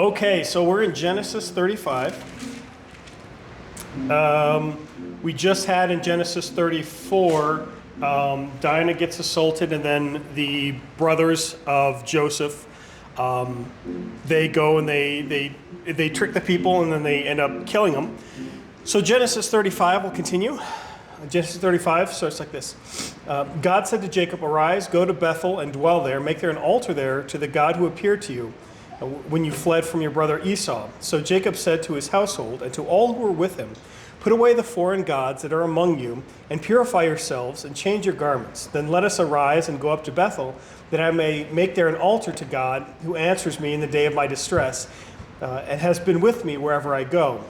Okay, so we're in Genesis 35. We just had in Genesis 34, Dinah gets assaulted, and then the brothers of Joseph, they go and they trick the people, and then they end up killing them. So Genesis 35 will continue. Genesis 35 starts like this. God said to Jacob, "Arise, go to Bethel and dwell there. Make there an altar there to the God who appeared to you when you fled from your brother Esau." So Jacob said to his household and to all who were with him, "Put away the foreign gods that are among you, and purify yourselves, and change your garments. Then let us arise and go up to Bethel, that I may make there an altar to God, who answers me in the day of my distress, and has been with me wherever I go."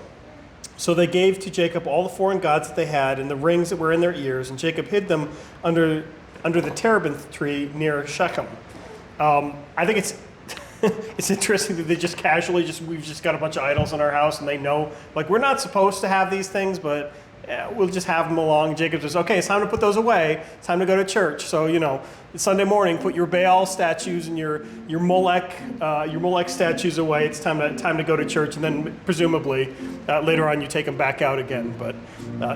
So they gave to Jacob all the foreign gods that they had, and the rings that were in their ears, and Jacob hid them under the terebinth tree near Shechem. I think it's it's interesting that they just casually we've just got a bunch of idols in our house, and they know, like, we're not supposed to have these things, but we'll just have them along. Jacob says, "Okay, it's time to put those away. It's time to go to church." So, it's Sunday morning, put your Baal statues and your Molech statues away. It's time to go to church, and then presumably later on you take them back out again. But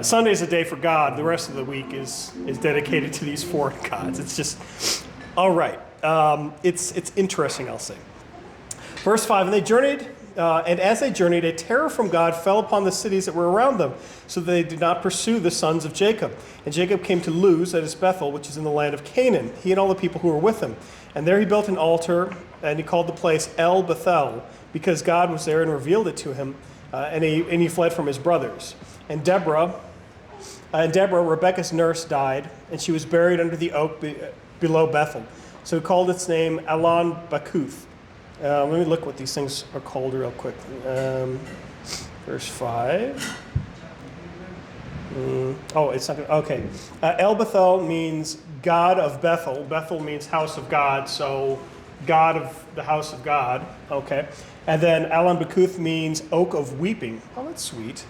Sunday's a day for God. The rest of the week is dedicated to these foreign gods. It's just all right. It's interesting, I'll say. Verse 5, and they journeyed, and as they journeyed, a terror from God fell upon the cities that were around them, so that they did not pursue the sons of Jacob. And Jacob came to Luz, that is Bethel, which is in the land of Canaan, he and all the people who were with him. And there he built an altar, and he called the place El Bethel, because God was there and revealed it to him, and he fled from his brothers. And Deborah, Rebekah's nurse, died, and she was buried under the oak below Bethel. So he called its name Elon Bakuth. Let me look what these things are called real quick. Verse 5. It's not good. Okay. El Bethel means God of Bethel. Bethel means house of God, so God of the house of God. Okay. And then Elon Bakuth means oak of weeping. Oh, that's sweet.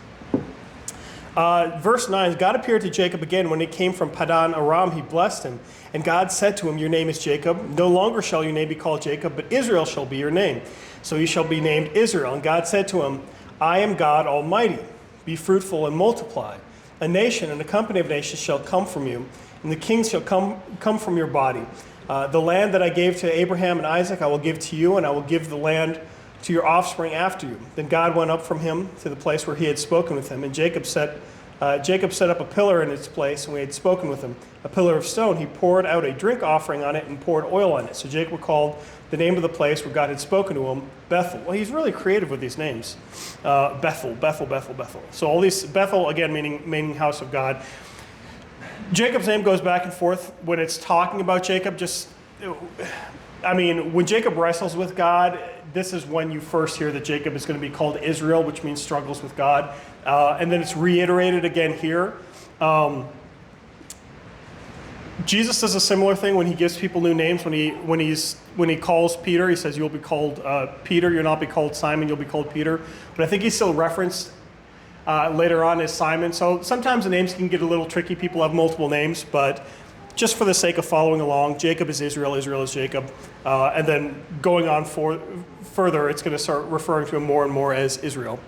Verse 9, God appeared to Jacob again when he came from Padan Aram. He blessed him. And God said to him, "Your name is Jacob. No longer shall your name be called Jacob, but Israel shall be your name. So you shall be named Israel." And God said to him, "I am God Almighty. Be fruitful and multiply. A nation and a company of nations shall come from you, and the kings shall come from your body. The land that I gave to Abraham and Isaac I will give to you, and I will give the land to your offspring after you." Then God went up from him to the place where he had spoken with him, and Jacob set up a pillar in its place, and when he had spoken with him, a pillar of stone. He poured out a drink offering on it and poured oil on it. So Jacob called the name of the place where God had spoken to him Bethel. Well, he's really creative with these names. Bethel. So all these, Bethel, again, meaning house of God. Jacob's name goes back and forth when it's talking about Jacob. When Jacob wrestles with God, this is when you first hear that Jacob is going to be called Israel, which means struggles with God. And then it's reiterated again here. Jesus does a similar thing when he gives people new names. When he calls Peter, he says, "You'll be called Peter. You'll not be called Simon. You'll be called Peter." But I think he's still referenced later on as Simon. So sometimes the names can get a little tricky. People have multiple names, but just for the sake of following along, Jacob is Israel, Israel is Jacob. And then going on further, it's going to start referring to him more and more as Israel.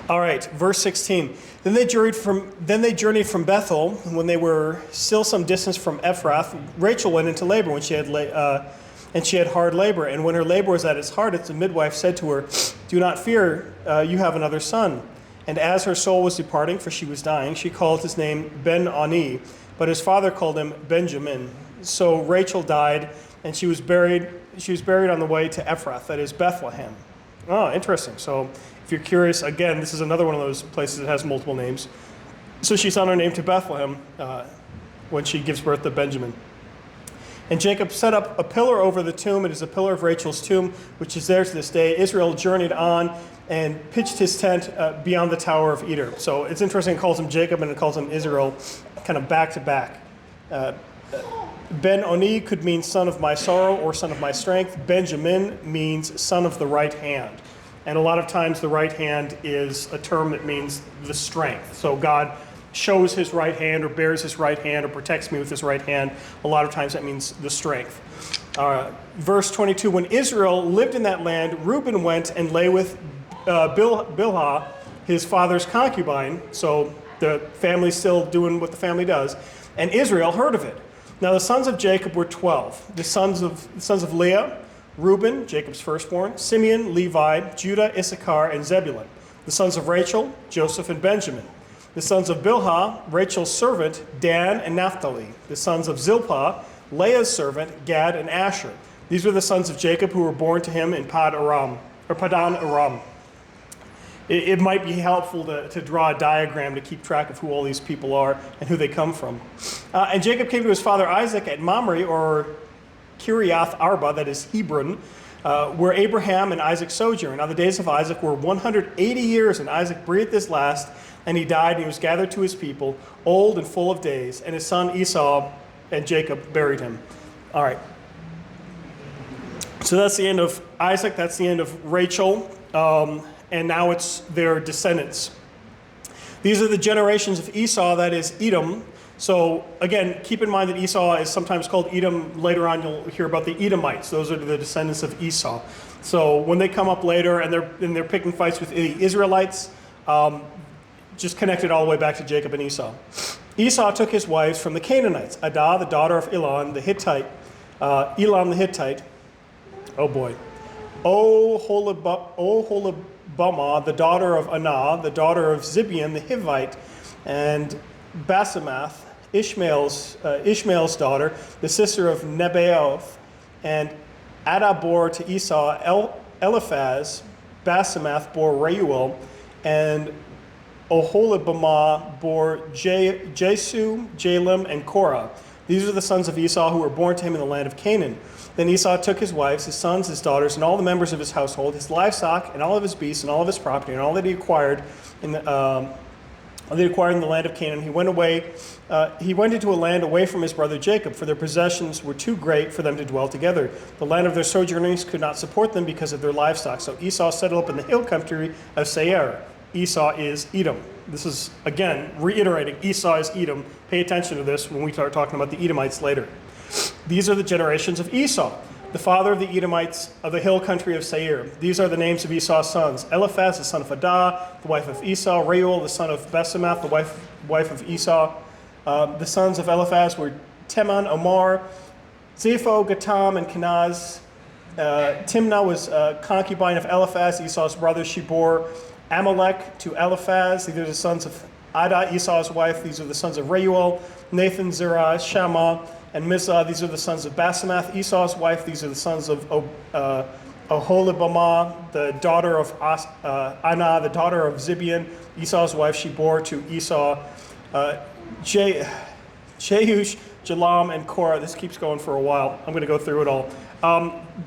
All right, verse 16. Then they journeyed from Bethel, and when they were still some distance from Ephrath, Rachel went into labor when she had hard labor. And when her labor was at its hardest, the midwife said to her, "Do not fear, you have another son." And as her soul was departing, for she was dying, she called his name Ben-Oni, but his father called him Benjamin. So Rachel died, and she was buried on the way to Ephrath, that is Bethlehem. Oh, interesting. So if you're curious, again, this is another one of those places that has multiple names. So she's on her name to Bethlehem when she gives birth to Benjamin. And Jacob set up a pillar over the tomb. It is a pillar of Rachel's tomb, which is there to this day. Israel journeyed on and pitched his tent beyond the Tower of Eder. So it's interesting, it calls him Jacob and it calls him Israel, kind of back to back. Ben-Oni could mean son of my sorrow or son of my strength. Benjamin means son of the right hand. And a lot of times the right hand is a term that means the strength. So God shows his right hand or bears his right hand or protects me with his right hand. A lot of times that means the strength. Verse 22, when Israel lived in that land, Reuben went and lay with Bilhah, his father's concubine. So the family's still doing what the family does. And Israel heard of it. Now the sons of Jacob were 12. The sons of Leah, Reuben, Jacob's firstborn, Simeon, Levi, Judah, Issachar, and Zebulun. The sons of Rachel, Joseph and Benjamin. The sons of Bilhah, Rachel's servant, Dan and Naphtali. The sons of Zilpah, Leah's servant, Gad and Asher. These were the sons of Jacob who were born to him in Padan Aram. It might be helpful to draw a diagram to keep track of who all these people are and who they come from. And Jacob came to his father Isaac at Mamre, or Kiriath Arba, that is Hebron, where Abraham and Isaac sojourned. Now the days of Isaac were 180 years, and Isaac breathed his last, and he died, and he was gathered to his people, old and full of days. And his son Esau and Jacob buried him. All right. So that's the end of Isaac. That's the end of Rachel. And now it's their descendants. These are the generations of Esau, that is Edom. So again, keep in mind that Esau is sometimes called Edom. Later on, you'll hear about the Edomites. Those are the descendants of Esau. So when they come up later and they're picking fights with the Israelites, just connected all the way back to Jacob and Esau. Esau took his wives from the Canaanites, Adah, the daughter of Elon, the Hittite, Elon the Hittite. Oh boy. Oholibamah, the daughter of Anah, the daughter of Zibeon the Hivite, and Basemath, Ishmael's daughter, the sister of Nebaioth, and Adah bore to Esau Eliphaz. Basemath bore Reuel, and Oholibamah bore Jesu, Jalem, and Korah. These are the sons of Esau who were born to him in the land of Canaan. Then Esau took his wives, his sons, his daughters, and all the members of his household, his livestock, and all of his beasts, and all of his property, and all that he acquired in the land of Canaan. He went away. He went into a land away from his brother Jacob, for their possessions were too great for them to dwell together. The land of their sojournings could not support them because of their livestock. So Esau settled up in the hill country of Seir. Esau is Edom. This is, again, reiterating, Esau is Edom. Pay attention to this when we start talking about the Edomites later. These are the generations of Esau, the father of the Edomites of the hill country of Seir. These are the names of Esau's sons: Eliphaz, the son of Adah, the wife of Esau; Reuel, the son of Basemath, the wife of Esau. The sons of Eliphaz were Teman, Omar, Zepho, Gatam, and Kenaz. Timnah was a concubine of Eliphaz, Esau's brother. She bore Amalek to Eliphaz. These are the sons of Adah, Esau's wife. These are the sons of Reuel, Nathan, Zerah, Shammah, and Mizah. These are the sons of Basemath, Esau's wife. These are the sons of Oholibamah, the daughter of Anah, the daughter of Zibeon, Esau's wife. She bore to Esau Jeush, Jalam, and Korah. This keeps going for a while. I'm going to go through it all.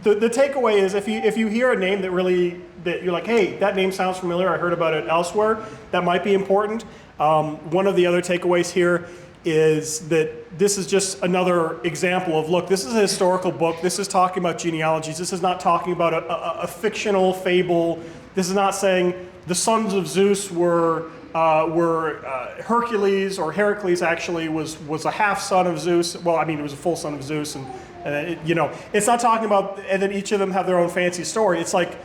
The takeaway is if you hear a name that you're like, hey, that name sounds familiar, I heard about it elsewhere, that might be important. One of the other takeaways here is that this is just another example of, look, this is a historical book. This is talking about genealogies. This is not talking about a fictional fable. This is not saying the sons of Zeus were Hercules, or Heracles actually was a half son of Zeus. Well, I mean, it was a full son of Zeus, and it's not talking about, and then each of them have their own fancy story. It's like,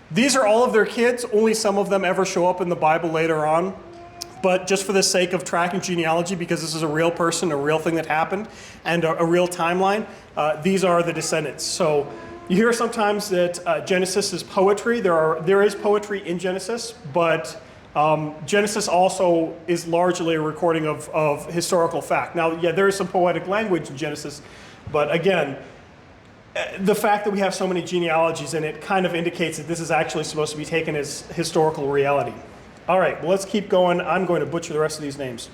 these are all of their kids. Only some of them ever show up in the Bible later on. But just for the sake of tracking genealogy, because this is a real person, a real thing that happened, and a real timeline, these are the descendants. So you hear sometimes that Genesis is poetry. There is poetry in Genesis, but Genesis also is largely a recording of historical fact. Now, yeah, there is some poetic language in Genesis, but again, the fact that we have so many genealogies in it kind of indicates that this is actually supposed to be taken as historical reality. All right, well, let's keep going. I'm going to butcher the rest of these names.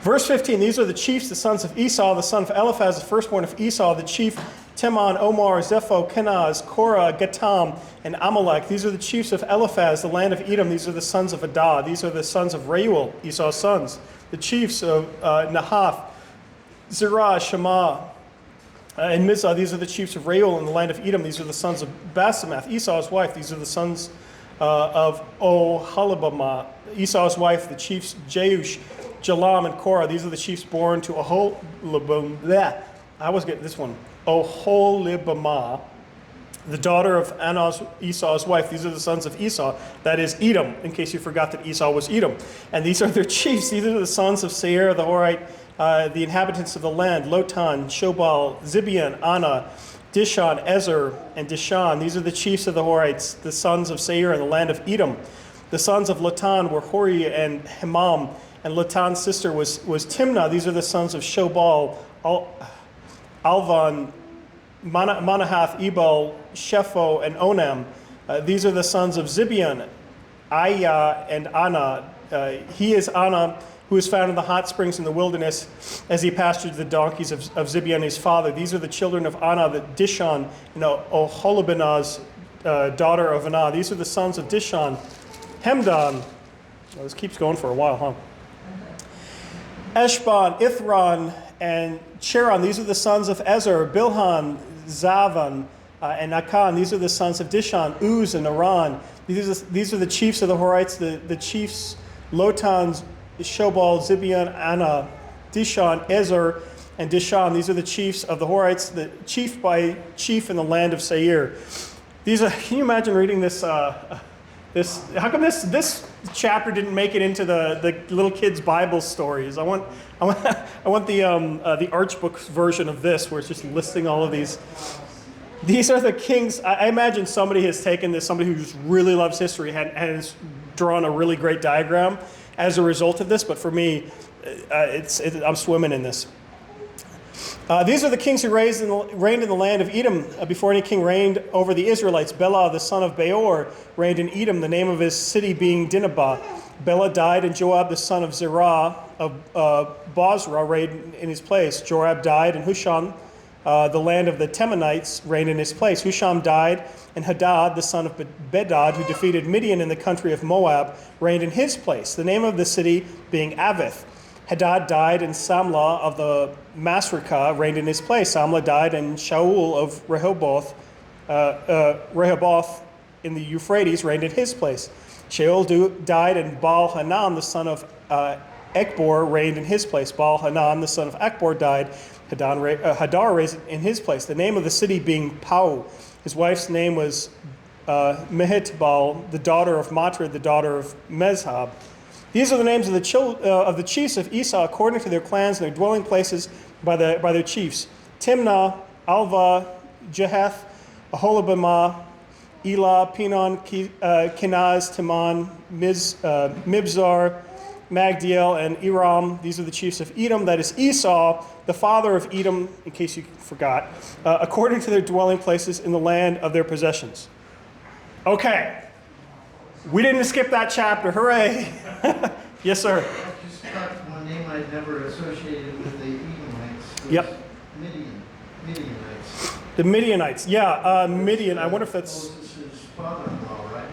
Verse 15, these are the chiefs, the sons of Esau, the son of Eliphaz, the firstborn of Esau, the chief Teman, Omar, Zepho, Kenaz, Korah, Gatam, and Amalek. These are the chiefs of Eliphaz, the land of Edom. These are the sons of Adah. These are the sons of Reuel, Esau's sons. The chiefs of Nahath, Zerah, Shammah, and Mizah. These are the chiefs of Reuel in the land of Edom. These are the sons of Basemath, Esau's wife. These are the sons of Oholibamah, Esau's wife, the chiefs Jeush, Jalam, and Korah. These are the chiefs born to Oholibamah. I always get this one. Oholibamah, the daughter of Esau's wife. These are the sons of Esau. That is Edom, in case you forgot that Esau was Edom. And these are their chiefs. These are the sons of Seir, the Horite, the inhabitants of the land, Lotan, Shobal, Zibeon, Anna, Dishon, Ezer, and Dishan. These are the chiefs of the Horites, the sons of Seir in the land of Edom. The sons of Lotan were Hori and Hemam, and Lotan's sister was Timnah. These are the sons of Shobal, Alvan, Manahath, Ebal, Shepho, and Onam. These are the sons of Zibeon, Aya, and Anna. He is Anna, who was found in the hot springs in the wilderness as he pastured the donkeys of Zibeon, his father. These are the children of Anna, the Dishon, Oholibamah's daughter of Anna. These are the sons of Dishon, Hemdan. Well, this keeps going for a while, huh? Eshban, Ithran, and Cheran. These are the sons of Ezer, Bilhan, Zavan, and Akan. These are the sons of Dishon, Uz, and Aran. These are the chiefs of the Horites, the chiefs Lotan, Shobal, Zibeon, Anna, Dishon, Ezer, and Dishan. These are the chiefs of the Horites, the chief by chief in the land of Seir. Can you imagine reading this? How come this chapter didn't make it into the little kids' Bible stories? I want the Archbook version of this, where it's just listing all of these. These are the kings. I imagine somebody has taken this, somebody who just really loves history, has drawn a really great diagram as a result of this. But for me, I'm swimming in this. These are the kings who reigned in the land of Edom before any king reigned over the Israelites. Bela, the son of Beor, reigned in Edom, the name of his city being Dinhabah. Bela died, and Joab, the son of Zerah of Bozrah, reigned in his place. Joab died, and Husham, the land of the Temanites, reigned in his place. Husham died, and Hadad, the son of Bedad, who defeated Midian in the country of Moab, reigned in his place. The name of the city being Avith. Hadad died, and Samlah of the Masrekah reigned in his place. Samlah died, and Shaul of Rehoboth in the Euphrates reigned in his place. Shaul died, and Baal-Hanan, the son of Ekbor, reigned in his place. Baal-Hanan, the son of Ekbor, died. Hadar reigned in his place. The name of the city being Pau. His wife's name was Mehitbal, the daughter of Matra, the daughter of Mezhab. These are the names of the chiefs of Esau according to their clans and their dwelling places by their chiefs: Timnah, Alva, Jeheth, Aholibamah, Elah, Pinon, Kenaz, Teman, Mibzar, Magdiel, and Iram. These are the chiefs of Edom, that is Esau, the father of Edom, in case you forgot, according to their dwelling places in the land of their possessions. Okay. We didn't skip that chapter. Hooray. Yes, sir. I just got one name I'd never associated with the Edomites. Yep. Midianites. The Midianites. Yeah, Midian. I wonder if that's... Moses' father-in-law, right?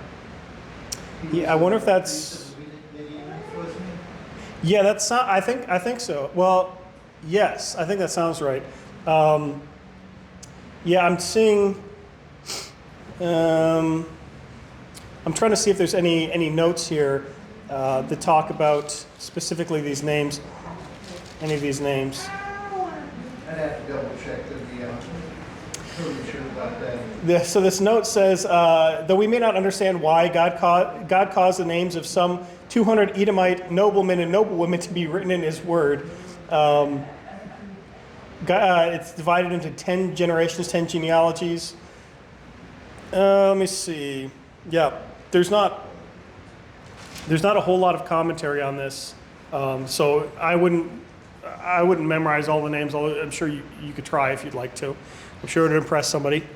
Yeah, I wonder if that's... Midianites, wasn't he? Yeah, that's... I think so. Well, yes, I think that sounds right. Yeah, I'm seeing... I'm trying to see if there's any notes here that talk about specifically these names, any of these names. I'd have to double check to be totally sure about that. So this note says, though we may not understand why God caused the names of some 200 Edomite noblemen and noblewomen to be written in His Word. It's divided into 10 generations, 10 genealogies. Let me see. Yeah. There's not a whole lot of commentary on this, so I wouldn't memorize all the names. Although I'm sure you could try if you'd like to. I'm sure it would impress somebody.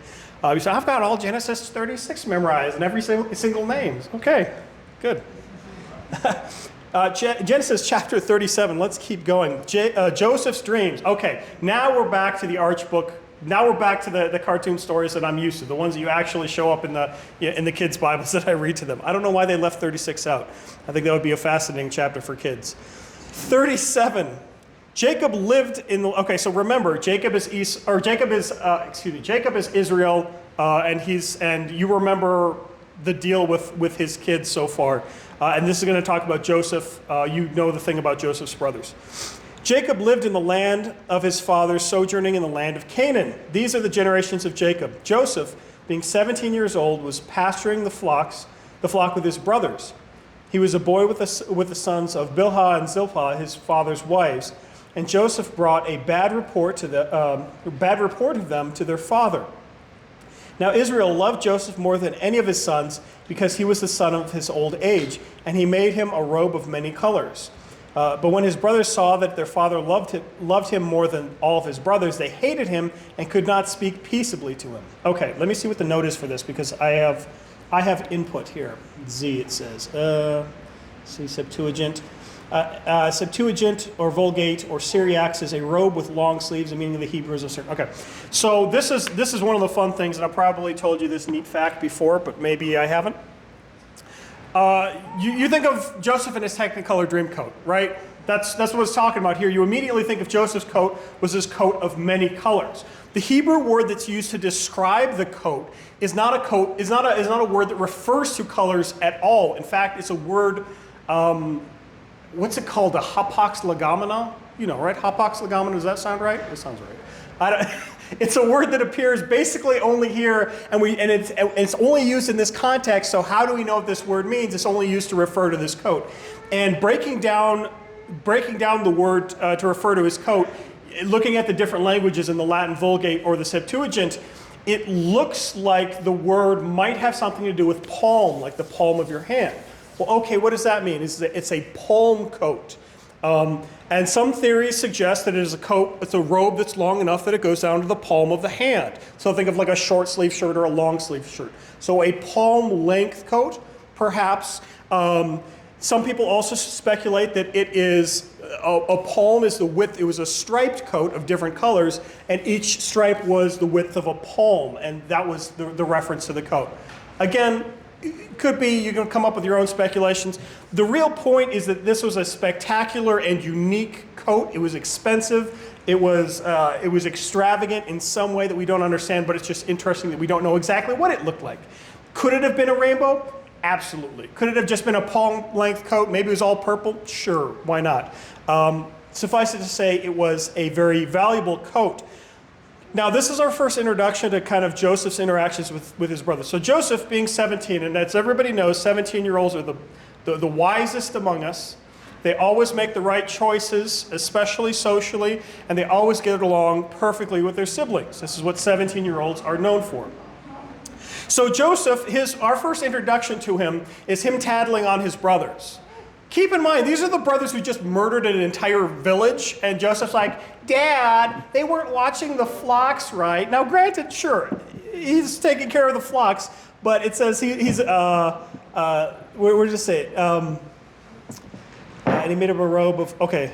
You say, I've got all Genesis 36 memorized and every single name. Okay, good. Genesis chapter 37. Let's keep going. Joseph's dreams. Okay, now we're back to the Archbook. Now we're back to the cartoon stories that I'm used to, the ones that you actually show up in the kids' Bibles that I read to them. I don't know why they left 36 out. I think that would be a fascinating chapter for kids. 37. Jacob lived in the. Okay, so remember, Jacob is Israel, and you remember the deal with his kids so far. And this is going to talk about Joseph. You know the thing about Joseph's brothers. Jacob lived in the land of his fathers, sojourning in the land of Canaan. These are the generations of Jacob. Joseph, being 17 years old, was pasturing the flock with his brothers. He was a boy with the sons of Bilhah and Zilpah, his father's wives. And Joseph brought a bad report of them to their father. Now Israel loved Joseph more than any of his sons, because he was the son of his old age, and he made him a robe of many colors. But when his brothers saw that their father loved him more than all of his brothers, they hated him and could not speak peaceably to him. Okay, let me see what the note is for this, because I have input here. Z, it says. See Septuagint. Septuagint or Vulgate or Syriacs is a robe with long sleeves, the meaning of the Hebrews is certain. Okay, so this is one of the fun things, and I probably told you this neat fact before, but maybe I haven't. You think of Joseph in his Technicolor dream coat, right? That's what it's talking about here. You immediately think of Joseph's coat was his coat of many colors. The Hebrew word that's used to describe the coat is not a word that refers to colors at all. In fact, it's a word. What's it called? A hapax legomena? You know, right? Hapax legomena. Does that sound right? It sounds right. It's a word that appears basically only here, and it's only used in this context. So how do we know what this word means? It's only used to refer to this coat. And breaking down the word to refer to his coat, looking at the different languages in the Latin Vulgate or the Septuagint, it looks like the word might have something to do with palm, like the palm of your hand. Well, okay, what does that mean? It's a palm coat. And some theories suggest that it is a coat, it's a robe that's long enough that it goes down to the palm of the hand. So think of like a short sleeve shirt or a long sleeve shirt. So a palm length coat, perhaps. Some people also speculate that it is, a palm is the width, it was a striped coat of different colors, and each stripe was the width of a palm, and that was the reference to the coat. Again, it could be, you can come up with your own speculations. The real point is that this was a spectacular and unique coat. It was expensive. It was extravagant in some way that we don't understand, but it's just interesting that we don't know exactly what it looked like. Could it have been a rainbow? Absolutely. Could it have just been a palm-length coat? Maybe it was all purple? Sure, why not? Suffice it to say, it was a very valuable coat. Now, this is our first introduction to kind of Joseph's interactions with his brothers. So Joseph being 17, and as everybody knows, 17-year-olds are the wisest among us. They always make the right choices, especially socially, and they always get along perfectly with their siblings. This is what 17-year-olds are known for. So Joseph, our first introduction to him is him tattling on his brothers. Keep in mind, these are the brothers who just murdered an entire village, and Joseph's like, Dad, they weren't watching the flocks right. Now, granted, sure, he's taking care of the flocks, but it says where does it say? And he made him a robe of, okay.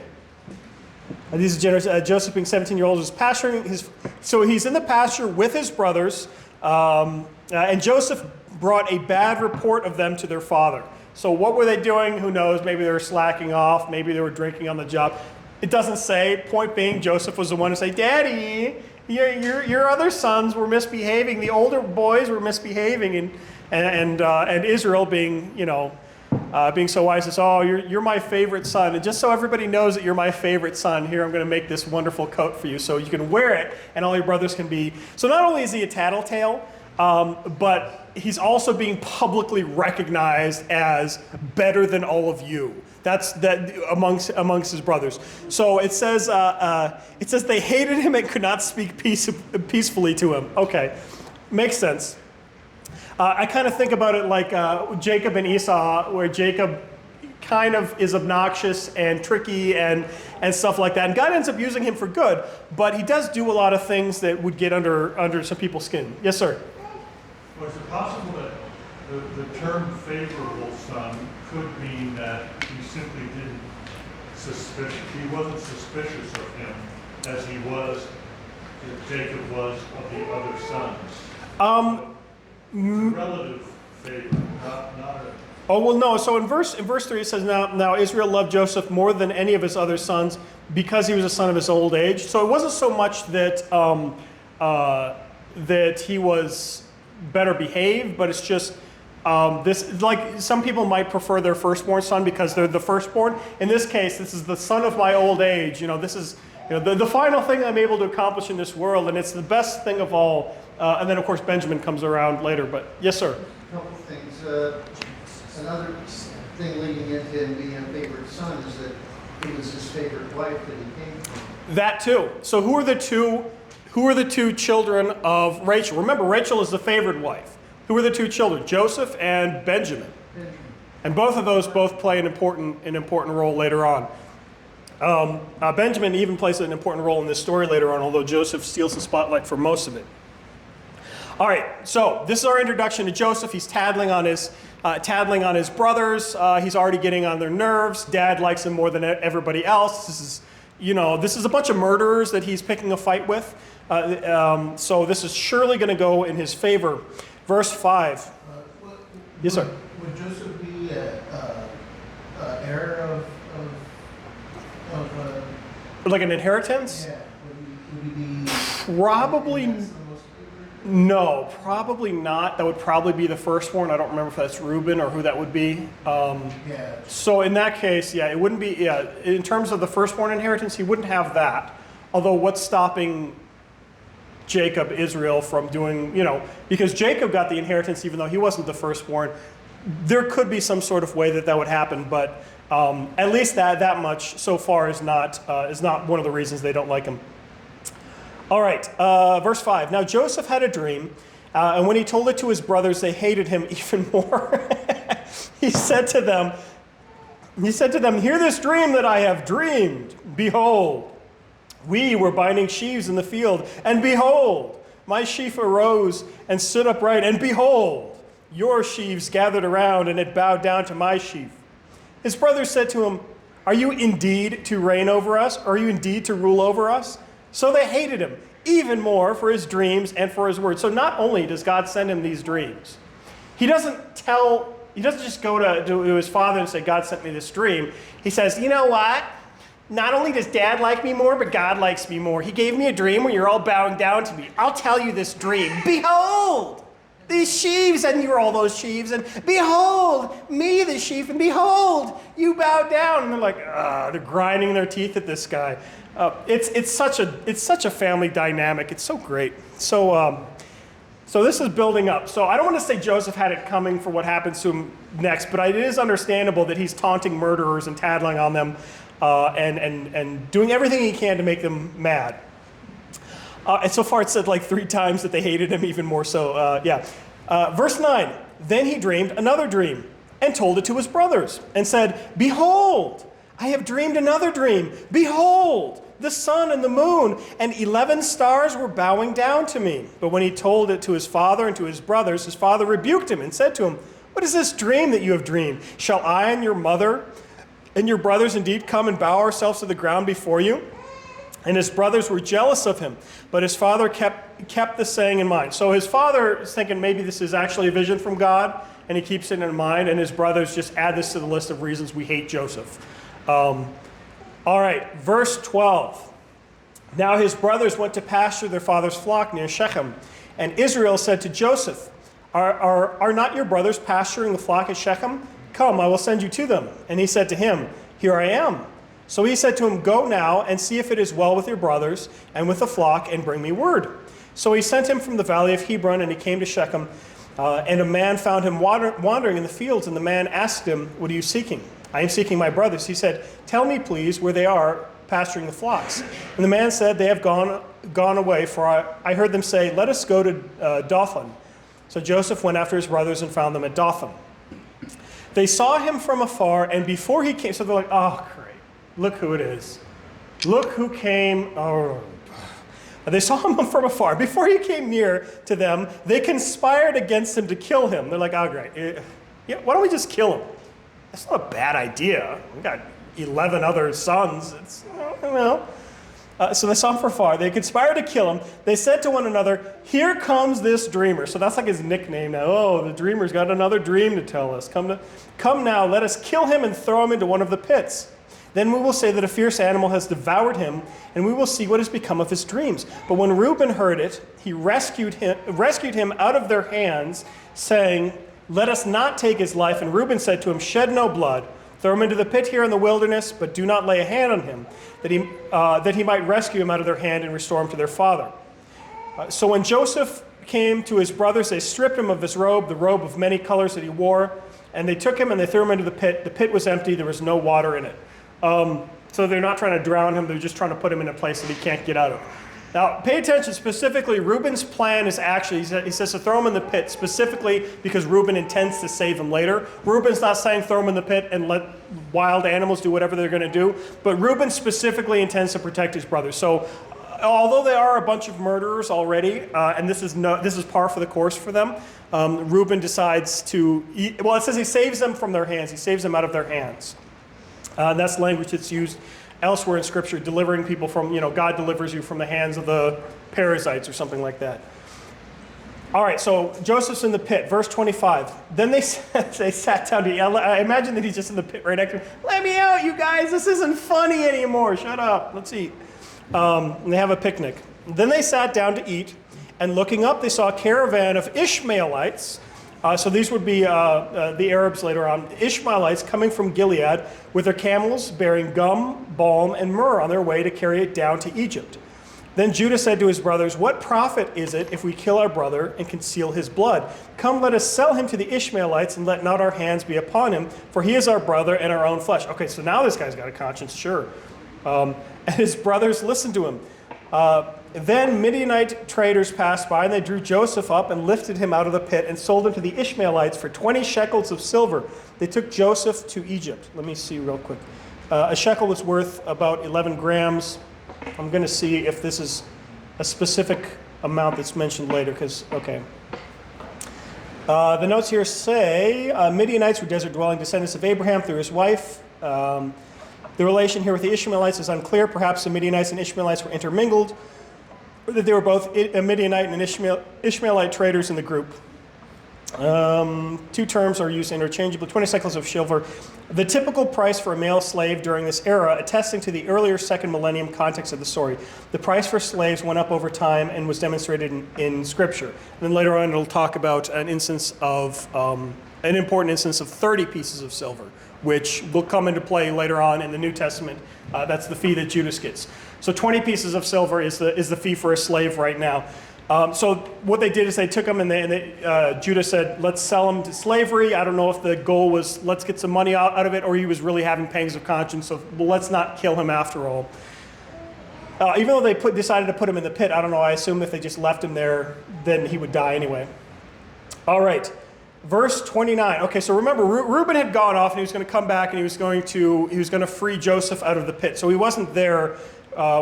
These are generous. Joseph, being 17-year-old, was pasturing so he's in the pasture with his brothers, and Joseph brought a bad report of them to their father. So what were they doing? Who knows? Maybe they were slacking off. Maybe they were drinking on the job. It doesn't say. Point being, Joseph was the one to say, Daddy, your other sons were misbehaving. The older boys were misbehaving, and Israel being, being so wise says, oh, you're my favorite son. And just so everybody knows that you're my favorite son, here I'm going to make this wonderful coat for you so you can wear it and all your brothers can be. So not only is he a tattletale, but he's also being publicly recognized as better than all of you. That's that amongst his brothers. So it says they hated him and could not speak peacefully to him. Okay, makes sense. I kind of think about it like Jacob and Esau, where Jacob kind of is obnoxious and tricky and stuff like that. And God ends up using him for good, but he does do a lot of things that would get under some people's skin. Yes, sir? Was it possible that the term favorable son could mean that he simply he wasn't suspicious of him as Jacob was of the other sons? Relative favor, not a... Oh, well, no. So in verse 3 it says, now Israel loved Joseph more than any of his other sons because he was a son of his old age. So it wasn't so much that that he was better behaved, but it's just This, like, some people might prefer their firstborn son because they're the firstborn. In this case, this is the son of my old age. This is the final thing I'm able to accomplish in this world, and it's the best thing of all. And then, of course, Benjamin comes around later. But yes, sir. A couple of things. Another thing leading into him being a favorite son is that it was his favorite wife that he came from. That too. So who are the two? Who are the two children of Rachel? Remember, Rachel is the favored wife. Who are the two children? Joseph and Benjamin. And both of those play an important role later on. Benjamin even plays an important role in this story later on, although Joseph steals the spotlight for most of it. All right, so this is our introduction to Joseph. He's tattling on his brothers. He's already getting on their nerves. Dad likes him more than everybody else. This is a bunch of murderers that he's picking a fight with. So this is surely going to go in his favor. Verse 5. Yes, sir. Would Joseph be heir of Like an inheritance? yeah? Would he be Probably. that's the most favored? No, probably not. That would probably be the firstborn. I don't remember if that's Reuben or who that would be. Yeah. So in that case, yeah, it wouldn't be, yeah, in terms of the firstborn inheritance, he wouldn't have that. Although what's stopping Jacob, Israel, from doing, because Jacob got the inheritance even though he wasn't the firstborn. There could be some sort of way that would happen, but at least that much so far is not one of the reasons they don't like him. All right, verse 5. Now Joseph had a dream, and when he told it to his brothers, they hated him even more. He said to them, "Hear this dream that I have dreamed. Behold, we were binding sheaves in the field, and behold, my sheaf arose and stood upright, and behold, your sheaves gathered around, and it bowed down to my sheaf." His brothers said to him, "Are you indeed to reign over us? Are you indeed to rule over us?" So they hated him even more for his dreams and for his words. So not only does God send him these dreams, he doesn't just go to his father and say, "God sent me this dream." He says, "You know what? Not only does Dad like me more, but God likes me more. He gave me a dream when you're all bowing down to me. I'll tell you this dream. Behold, these sheaves, and you're all those sheaves, and behold, me, the sheaf, and behold, you bow down." And they're like, they're grinding their teeth at this guy. It's such a family dynamic. It's so great. So this is building up. So I don't want to say Joseph had it coming for what happens to him next, but it is understandable that he's taunting murderers and tattling on them. And doing everything he can to make them mad. And so far it said like 3 times that they hated him even more so. Verse 9, then he dreamed another dream and told it to his brothers and said, "Behold, I have dreamed another dream. Behold, the sun and the moon and 11 stars were bowing down to me." But when he told it to his father and to his brothers, his father rebuked him and said to him, "What is this dream that you have dreamed? Shall I and your mother and your brothers indeed come and bow ourselves to the ground before you?" And his brothers were jealous of him, but his father kept the saying in mind. So his father is thinking maybe this is actually a vision from God, and he keeps it in mind, and his brothers just add this to the list of reasons we hate Joseph. All right, verse 12. Now his brothers went to pasture their father's flock near Shechem, and Israel said to Joseph, Are not your brothers pasturing the flock at Shechem? Come, I will send you to them. And he said to him, Here I am. So he said to him, Go now and see if it is well with your brothers and with the flock, and bring me word. So he sent him from the valley of Hebron, and he came to Shechem. And a man found him wandering in the fields, and the man asked him, What are you seeking? I am seeking my brothers. He said, Tell me, please, where they are pasturing the flocks. And the man said, They have gone away, for I heard them say, Let us go to Dothan. So Joseph went after his brothers and found them at Dothan. They saw him from afar, and before he came, so they're like, Oh, great. Look who it is. Look who came. Oh. They saw him from afar. Before he came near to them, they conspired against him to kill him. They're like, Oh, great. Yeah, why don't we just kill him? That's not a bad idea. We got 11 other sons. It's, so they saw him from afar. They conspired to kill him. They said to one another, Here comes this dreamer. So that's like his nickname now. Oh, the dreamer's got another dream to tell us. Come now, let us kill him and throw him into one of the pits. Then we will say that a fierce animal has devoured him, and we will see what has become of his dreams. But when Reuben heard it, he rescued him out of their hands, saying, Let us not take his life. And Reuben said to him, shed no blood. Throw him into the pit here in the wilderness, but do not lay a hand on him, that he might rescue him out of their hand and restore him to their father. So when Joseph came to his brothers, they stripped him of his robe, the robe of many colors that he wore, and they took him and they threw him into the pit. The pit was empty. There was no water in it. So they're not trying to drown him. They're just trying to put him in a place that he can't get out of. Now, pay attention specifically. Reuben's plan is actually, he says to throw him in the pit specifically because Reuben intends to save him later. Reuben's not saying throw him in the pit and let wild animals do whatever they're going to do. But Reuben specifically intends to protect his brothers. So although they are a bunch of murderers already, and this is par for the course for them, Reuben decides to, it says he saves them from their hands. He saves them out of their hands. And that's language that's used elsewhere in Scripture, delivering people from, God delivers you from the hands of the parasites or something like that. All right, so Joseph's in the pit, verse 25. Then they sat down to eat. I imagine that he's just in the pit right next to him. Let me out, you guys. This isn't funny anymore. Shut up. Let's eat. And they have a picnic. Then they sat down to eat, and looking up, they saw a caravan of Ishmaelites. So these would be the Arabs later on. Ishmaelites coming from Gilead with their camels bearing gum, balm, and myrrh on their way to carry it down to Egypt. Then Judah said to his brothers, what profit is it if we kill our brother and conceal his blood? Come, let us sell him to the Ishmaelites and let not our hands be upon him, for he is our brother and our own flesh. Okay, so now this guy's got a conscience, sure. And his brothers listened to him. Then Midianite traders passed by, and they drew Joseph up and lifted him out of the pit and sold him to the Ishmaelites for 20 shekels of silver. They took Joseph to Egypt. Let me see real quick. A shekel was worth about 11 grams. I'm going to see if this is a specific amount that's mentioned later, because, okay. The notes here say, Midianites were desert-dwelling descendants of Abraham through his wife. The relation here with the Ishmaelites is unclear. Perhaps the Midianites and Ishmaelites were intermingled, or that they were both Midianite and Ishmaelite traders in the group. Two terms are used interchangeably. 20 shekels of silver, the typical price for a male slave during this era, attesting to the earlier second millennium context of the story. The price for slaves went up over time and was demonstrated in Scripture. And then later on, it'll talk about an instance of an important instance of 30 pieces of silver, which will come into play later on in the New Testament. That's the fee that Judas gets. So 20 pieces of silver is the fee for a slave right now. So what they did is they took him and Judah said, let's sell him to slavery. I don't know if the goal was let's get some money out of it, or he was really having pangs of conscience, so let's not kill him after all. Even though they decided to put him in the pit, I don't know, I assume if they just left him there, then he would die anyway. All right, verse 29. Okay, so remember, Reuben had gone off and he was going to come back and he was going to free Joseph out of the pit. So he wasn't there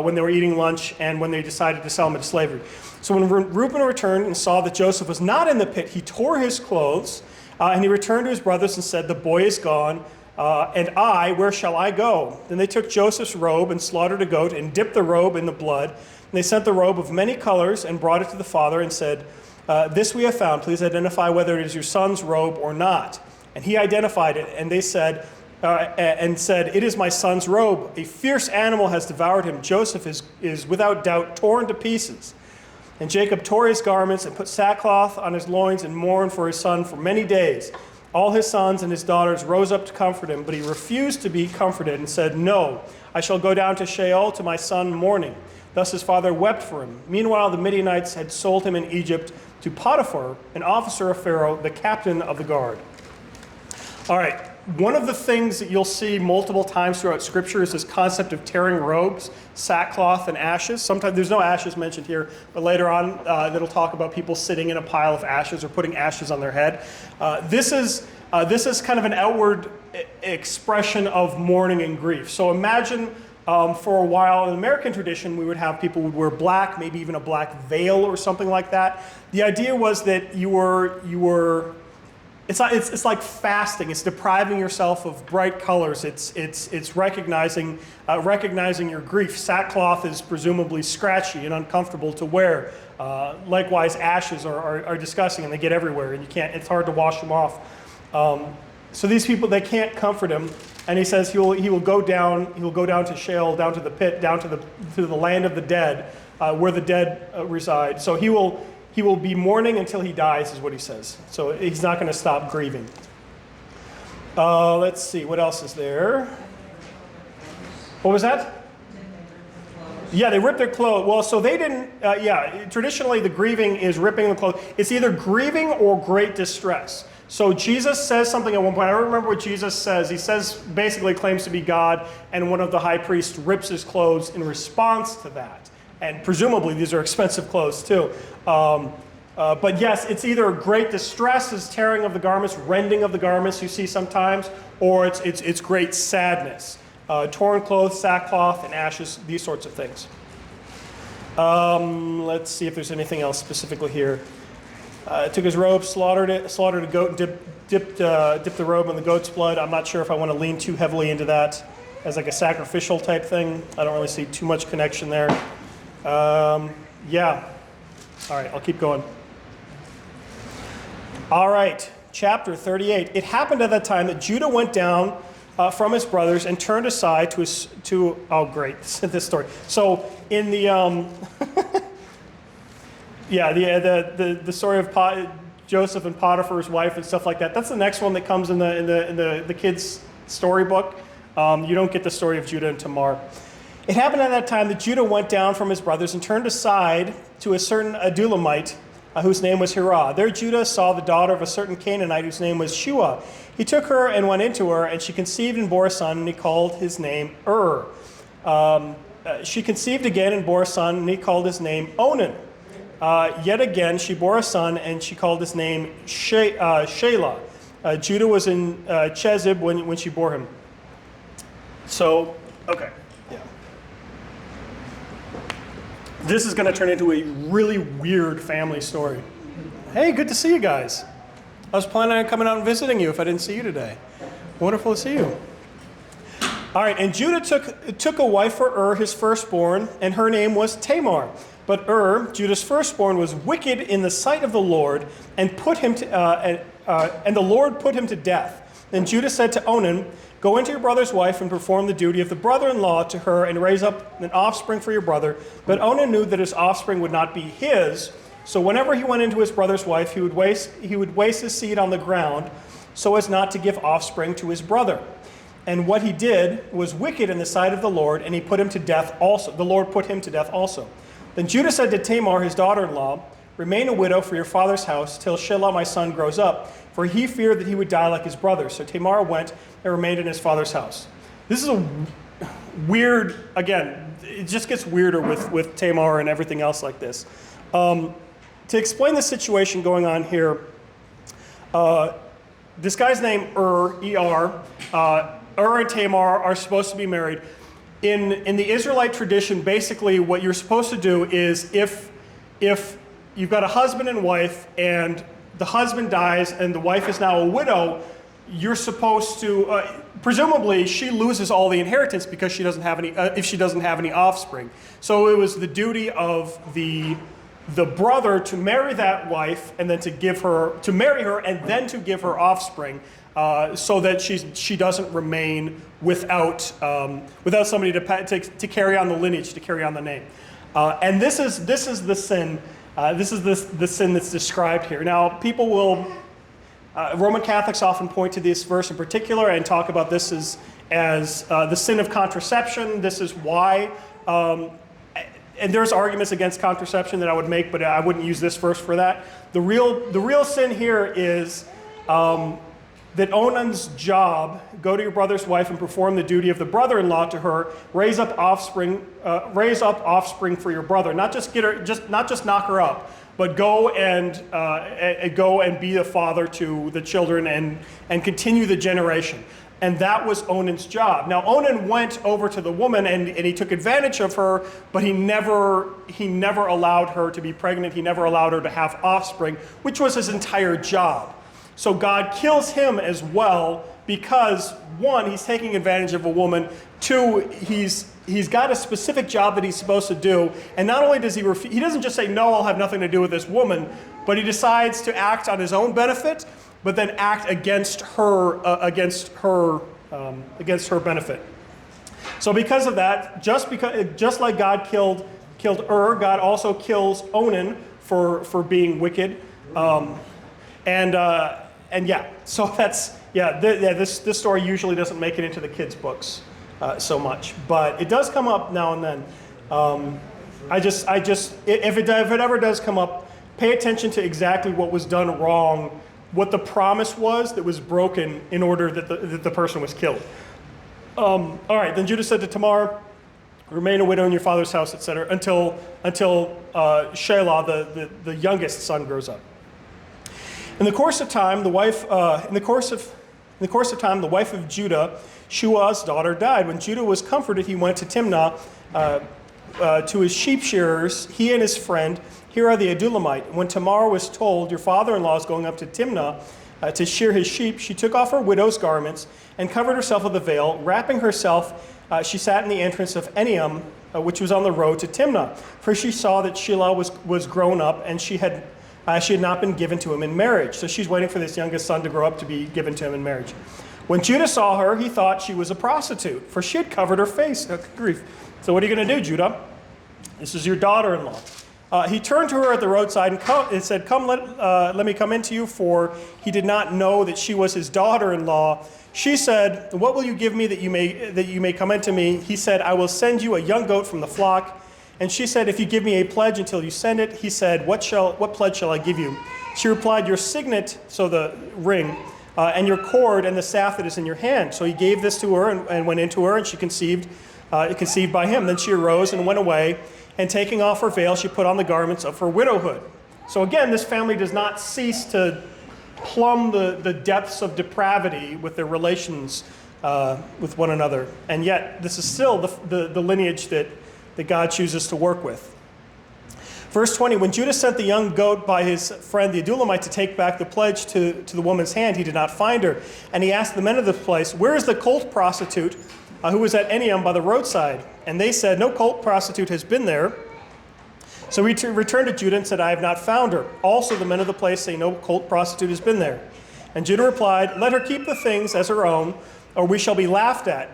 when they were eating lunch and when they decided to sell him into slavery. So when Reuben returned and saw that Joseph was not in the pit, he tore his clothes and he returned to his brothers and said, the boy is gone, and I, where shall I go? Then they took Joseph's robe and slaughtered a goat and dipped the robe in the blood. And they sent the robe of many colors and brought it to the father and said, this we have found. Please identify whether it is your son's robe or not. And he identified it, and they said, it is my son's robe. A fierce animal has devoured him. Joseph is without doubt torn to pieces. And Jacob tore his garments and put sackcloth on his loins and mourned for his son for many days. All his sons and his daughters rose up to comfort him, but he refused to be comforted and said, no, I shall go down to Sheol to my son mourning. Thus his father wept for him. Meanwhile, the Midianites had sold him in Egypt to Potiphar, an officer of Pharaoh, the captain of the guard. All right, one of the things that you'll see multiple times throughout Scripture is this concept of tearing robes, sackcloth, and ashes. Sometimes there's no ashes mentioned here, but later on it'll talk about people sitting in a pile of ashes or putting ashes on their head. This is kind of an outward expression of mourning and grief. So imagine for a while in American tradition, we would have people who would wear black, maybe even a black veil or something like that. The idea was that you were it's like fasting. It's depriving yourself of bright colors. It's recognizing your grief. Sackcloth is presumably scratchy and uncomfortable to wear. Likewise, ashes are disgusting and they get everywhere, and it's hard to wash them off. So these people, they can't comfort him, and he says he will go down to Sheol, down to the pit, down to the land of the dead, where the dead reside. So he He will be mourning until he dies, is what he says. So he's not going to stop grieving. Let's see, what else is there? What was that? Yeah, they ripped their clothes. Well, so they didn't, traditionally the grieving is ripping the clothes. It's either grieving or great distress. So Jesus says something at one point. I don't remember what Jesus says. He says, basically claims to be God, and one of the high priests rips his clothes in response to that. And presumably these are expensive clothes too. But yes, it's either great distress, is tearing of the garments, rending of the garments you see sometimes, or it's great sadness. Torn clothes, sackcloth, and ashes, these sorts of things. Let's see if there's anything else specifically here. Took his robe, slaughtered a goat, and dipped the robe in the goat's blood. I'm not sure if I want to lean too heavily into that as like a sacrificial type thing. I don't really see too much connection there. Yeah. All right, I'll keep going. All right, chapter 38. It happened at that time that Judah went down from his brothers and turned aside oh great, this story. So in the the story of Joseph and Potiphar's wife and stuff like that. That's the next one that comes in the kids' storybook. You don't get the story of Judah and Tamar. It happened at that time that Judah went down from his brothers and turned aside to a certain Adulamite whose name was Hirah. There Judah saw the daughter of a certain Canaanite whose name was Shua. He took her and went into her, and she conceived and bore a son, and he called his name She conceived again and bore a son, and he called his name Onan. Yet again she bore a son, and she called his name Shelah. Judah was in Chezib when she bore him. So, okay. Yeah. This is going to turn into a really weird family story. Hey, good to see you guys. I was planning on coming out and visiting you if I didn't see you today. Wonderful to see you. All right, and Judah took a wife for his firstborn, and her name was Tamar. But Judah's firstborn, was wicked in the sight of the Lord, and and the Lord put him to death. Then Judah said to Onan, "Go into your brother's wife and perform the duty of the brother-in-law to her, and raise up an offspring for your brother." But Onan knew that his offspring would not be his, so whenever he went into his brother's wife, he would waste his seed on the ground, so as not to give offspring to his brother. And what he did was wicked in the sight of the Lord, and he put him to death also. The Lord put him to death also. Then Judah said to Tamar, his daughter-in-law, "Remain a widow for your father's house till Shelah my son grows up," for he feared that he would die like his brother. So Tamar went and remained in his father's house. This is a weird, again, it just gets weirder with Tamar and everything else like this. To explain the situation going on here, this guy's name E-R, and Tamar are supposed to be married. In the Israelite tradition, basically what you're supposed to do is if you've got a husband and wife and the husband dies and the wife is now a widow, you're supposed to, presumably she loses all the inheritance because she doesn't have any, if she doesn't have any offspring. So it was the duty of the brother to marry that wife and then to marry her and then to give her offspring, so that she doesn't remain without somebody to carry on the lineage, to carry on the name. And this is the sin. This is the sin that's described here. Now, people will, Roman Catholics often point to this verse in particular and talk about this as the sin of contraception. This is why. And there's arguments against contraception that I would make, but I wouldn't use this verse for that. The real sin here is that Onan's job, go to your brother's wife and perform the duty of the brother-in-law to her, raise up offspring for your brother. Not just knock her up, but go and be a father to the children and continue the generation. And that was Onan's job. Now, Onan went over to the woman and he took advantage of her, but he never allowed her to be pregnant. He never allowed her to have offspring, which was his entire job. So God kills him as well because, one, he's taking advantage of a woman. Two, he's got a specific job that he's supposed to do. And not only does he doesn't just say, "No, I'll have nothing to do with this woman," but he decides to act on his own benefit, but then act against her benefit. So because of that, just like God killed God also kills Onan for being wicked. And yeah, so this story usually doesn't make it into the kids' books so much, but it does come up now and then. If it ever does come up, pay attention to exactly what was done wrong, what the promise was that was broken in order that the person was killed. All right, then Judah said to Tamar, remain a widow in your father's house, etc., until Shelah, the youngest son, grows up. In the course of time, the wife of Judah, Shua's daughter, died. When Judah was comforted, he went to Timnah to his sheep shearers, he and his friend. Here are the Adulamite. When Tamar was told, your father-in-law is going up to Timnah to shear his sheep, she took off her widow's garments and covered herself with a veil. Wrapping herself, she sat in the entrance of Eniam, which was on the road to Timnah. For she saw that Shelah was grown up, and she had not been given to him in marriage. So she's waiting for this youngest son to grow up to be given to him in marriage. When Judah saw her, he thought she was a prostitute, for she had covered her face. Grief. So what are you going to do, Judah? This is your daughter-in-law. He turned to her at the roadside and said, "Come, let me come into you," for he did not know that she was his daughter-in-law. She said, "What will you give me that you may come into me?" He said, "I will send you a young goat from the flock." And she said, "If you give me a pledge until you send it." He said, What pledge shall I give you?" She replied, "Your signet," so the ring, "and your cord and the staff that is in your hand." So he gave this to her and went into her, and she conceived by him. Then she arose and went away, and taking off her veil, she put on the garments of her widowhood. So again, this family does not cease to plumb the depths of depravity with their relations with one another. And yet, this is still the lineage that God chooses to work with. Verse 20, when Judah sent the young goat by his friend the Adulamite to take back the pledge to the woman's hand, he did not find her. And he asked the men of the place, "Where is the cult prostitute who was at Eniam by the roadside?" And they said, "No cult prostitute has been there." So he returned to Judah and said, "I have not found her." Also the men of the place say, "No cult prostitute has been there." And Judah replied, "Let her keep the things as her own, or we shall be laughed at.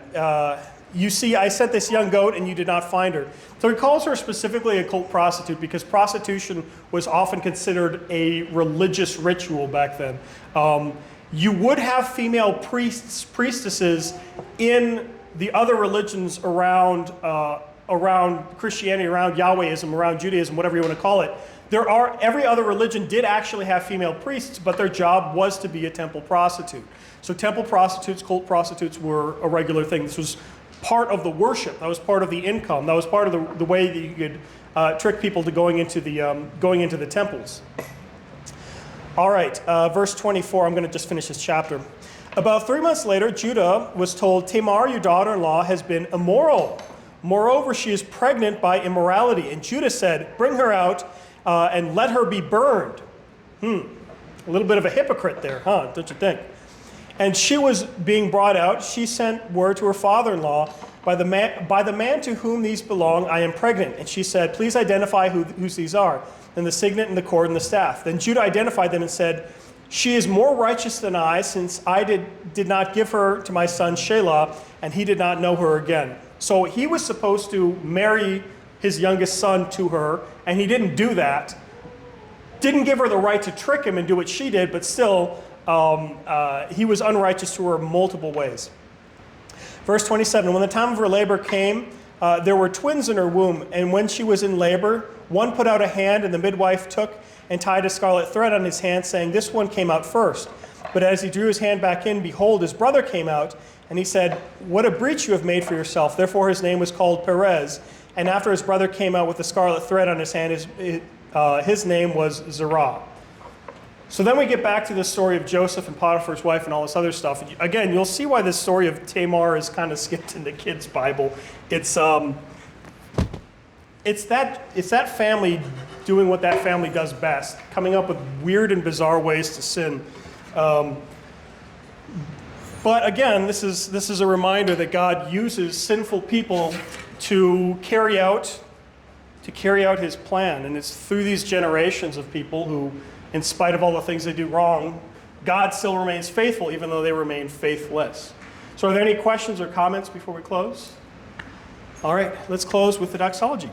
You see, I sent this young goat, and you did not find her." So he calls her specifically a cult prostitute because prostitution was often considered a religious ritual back then. You would have female priestesses in the other religions around Christianity, around Yahwehism, around Judaism, whatever you want to call it. Every other religion did actually have female priests, but their job was to be a temple prostitute. So temple prostitutes, cult prostitutes were a regular thing. This was part of the worship. That was part of the income. That was part of the way that you could trick people to going into the temples. All right, verse 24. I'm going to just finish this chapter. About 3 months later, Judah was told, "Tamar, your daughter-in-law, has been immoral. Moreover, she is pregnant by immorality." And Judah said, "Bring her out and let her be burned." A little bit of a hypocrite there, huh? Don't you think? And she was being brought out. She sent word to her father-in-law, by the man to whom these belong, I am pregnant." And she said, "Please identify whose these are, and the signet and the cord and the staff." Then Judah identified them and said, "She is more righteous than I, since I did not give her to my son Shelah, and he did not know her again." So he was supposed to marry his youngest son to her, and he didn't do that. Didn't give her the right to trick him and do what she did, but still, he was unrighteous to her multiple ways. Verse 27, when the time of her labor came, there were twins in her womb, and when she was in labor, one put out a hand, and the midwife took and tied a scarlet thread on his hand, saying, "This one came out first." But as he drew his hand back in, behold, his brother came out, and he said, "What a breach you have made for yourself." Therefore his name was called Perez. And after his brother came out with the scarlet thread on his hand, his name was Zerah. So then we get back to the story of Joseph and Potiphar's wife and all this other stuff. Again, you'll see why this story of Tamar is kind of skipped in the kids' Bible. It's that family doing what that family does best, coming up with weird and bizarre ways to sin. But again, this is a reminder that God uses sinful people to carry out his plan. And it's through these generations of people who, in spite of all the things they do wrong, God still remains faithful, even though they remain faithless. So are there any questions or comments before we close? All right, let's close with the doxology.